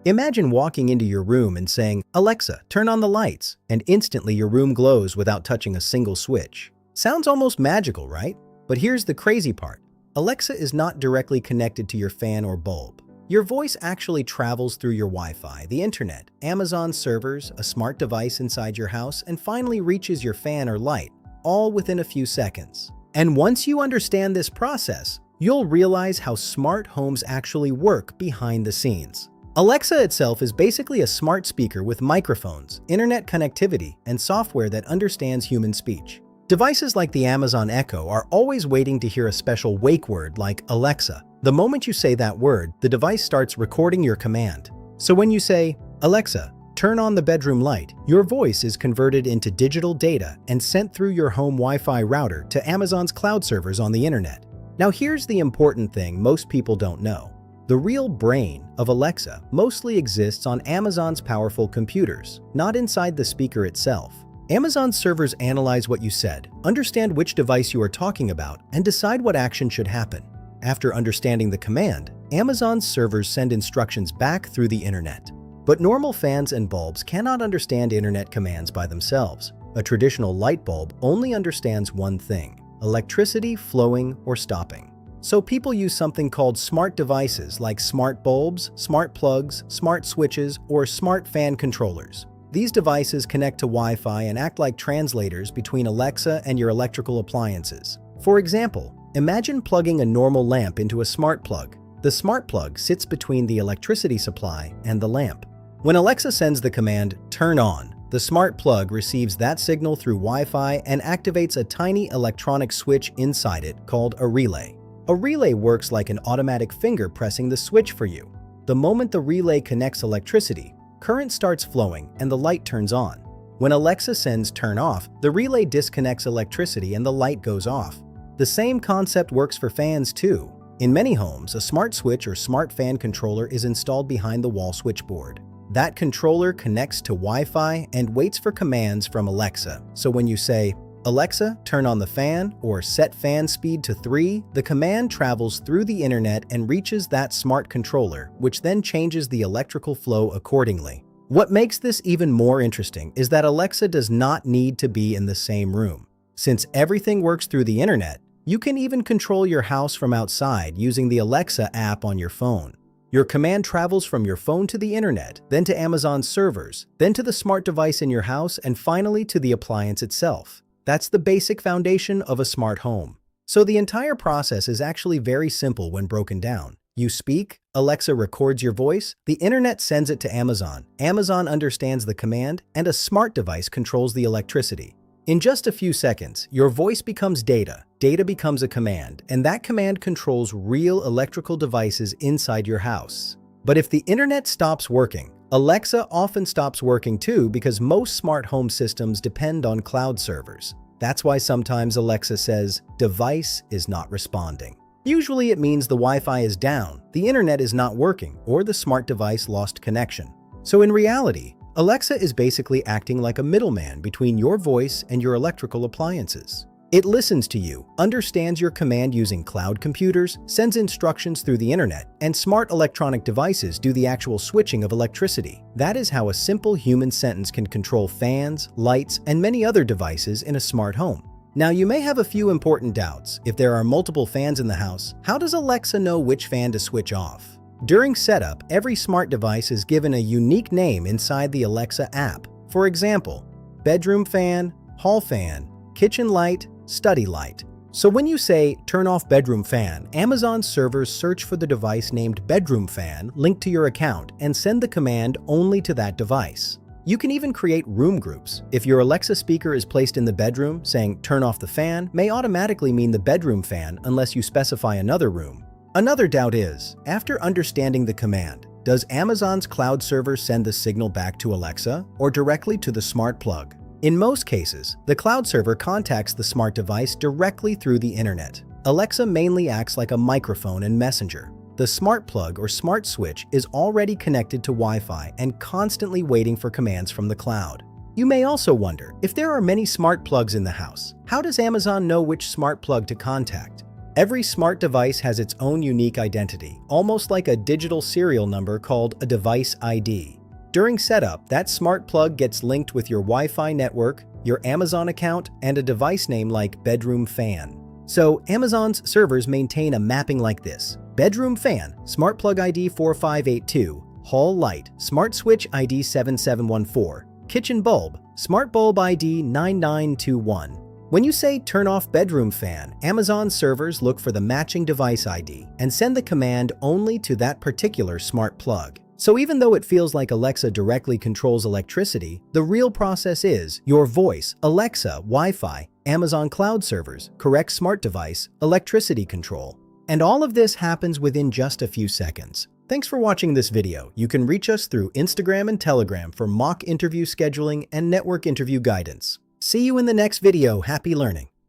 Imagine walking into your room and saying, "Alexa, turn on the lights," and instantly your room glows without touching a single switch. Sounds almost magical, right? But here's the crazy part. Alexa is not directly connected to your fan or bulb. Your voice actually travels through your Wi-Fi, the internet, Amazon servers, a smart device inside your house, and finally reaches your fan or light, all within a few seconds. And once you understand this process, you'll realize how smart homes actually work behind the scenes. Alexa itself is basically a smart speaker with microphones, internet connectivity, and software that understands human speech. Devices like the Amazon Echo are always waiting to hear a special wake word like Alexa. The moment you say that word, the device starts recording your command. So when you say, "Alexa, turn on the bedroom light," your voice is converted into digital data and sent through your home Wi-Fi router to Amazon's cloud servers on the internet. Now here's the important thing most people don't know. The real brain of Alexa mostly exists on Amazon's powerful computers, not inside the speaker itself. Amazon servers analyze what you said, understand which device you are talking about, and decide what action should happen. After understanding the command, Amazon's servers send instructions back through the internet. But normal fans and bulbs cannot understand internet commands by themselves. A traditional light bulb only understands one thing: electricity flowing or stopping. So people use something called smart devices like smart bulbs, smart plugs, smart switches, or smart fan controllers. These devices connect to Wi-Fi and act like translators between Alexa and your electrical appliances. For example, imagine plugging a normal lamp into a smart plug. The smart plug sits between the electricity supply and the lamp. When Alexa sends the command, "Turn on," the smart plug receives that signal through Wi-Fi and activates a tiny electronic switch inside it called a relay. A relay works like an automatic finger pressing the switch for you. The moment the relay connects electricity, current starts flowing and the light turns on. When Alexa sends "turn off," the relay disconnects electricity and the light goes off. The same concept works for fans too. In many homes, a smart switch or smart fan controller is installed behind the wall switchboard. That controller connects to Wi-Fi and waits for commands from Alexa. So when you say, "Alexa, turn on the fan," or "set fan speed to 3, the command travels through the internet and reaches that smart controller, which then changes the electrical flow accordingly. What makes this even more interesting is that Alexa does not need to be in the same room. Since everything works through the internet, you can even control your house from outside using the Alexa app on your phone. Your command travels from your phone to the internet, then to Amazon's servers, then to the smart device in your house, and finally to the appliance itself. That's the basic foundation of a smart home. So the entire process is actually very simple when broken down. You speak, Alexa records your voice, the internet sends it to Amazon, Amazon understands the command, and a smart device controls the electricity. In just a few seconds, your voice becomes data, data becomes a command, and that command controls real electrical devices inside your house. But if the internet stops working, Alexa often stops working too because most smart home systems depend on cloud servers. That's why sometimes Alexa says, "Device is not responding." Usually it means the Wi-Fi is down, the internet is not working, or the smart device lost connection. So in reality, Alexa is basically acting like a middleman between your voice and your electrical appliances. It listens to you, understands your command using cloud computers, sends instructions through the internet, and smart electronic devices do the actual switching of electricity. That is how a simple human sentence can control fans, lights, and many other devices in a smart home. Now you may have a few important doubts. If there are multiple fans in the house, how does Alexa know which fan to switch off? During setup, every smart device is given a unique name inside the Alexa app. For example, bedroom fan, hall fan, kitchen light, study light. So when you say, "Turn off bedroom fan," Amazon servers search for the device named bedroom fan linked to your account and send the command only to that device. You can even create room groups. If your Alexa speaker is placed in the bedroom, saying "turn off the fan" may automatically mean the bedroom fan unless you specify another room. Another doubt is, after understanding the command, does Amazon's cloud server send the signal back to Alexa or directly to the smart plug? In most cases, the cloud server contacts the smart device directly through the internet. Alexa mainly acts like a microphone and messenger. The smart plug or smart switch is already connected to Wi-Fi and constantly waiting for commands from the cloud. You may also wonder, if there are many smart plugs in the house, how does Amazon know which smart plug to contact? Every smart device has its own unique identity, almost like a digital serial number called a device ID. During setup, that smart plug gets linked with your Wi-Fi network, your Amazon account, and a device name like Bedroom Fan. So, Amazon's servers maintain a mapping like this: Bedroom Fan, Smart Plug ID 4582, Hall Light, Smart Switch ID 7714, Kitchen Bulb, Smart Bulb ID 9921. When you say turn off Bedroom Fan, Amazon servers look for the matching device ID and send the command only to that particular smart plug. So even though it feels like Alexa directly controls electricity, the real process is your voice, Alexa, Wi-Fi, Amazon cloud servers, correct smart device, electricity control. And all of this happens within just a few seconds. Thanks for watching this video. You can reach us through Instagram and Telegram for mock interview scheduling and network interview guidance. See you in the next video. Happy learning!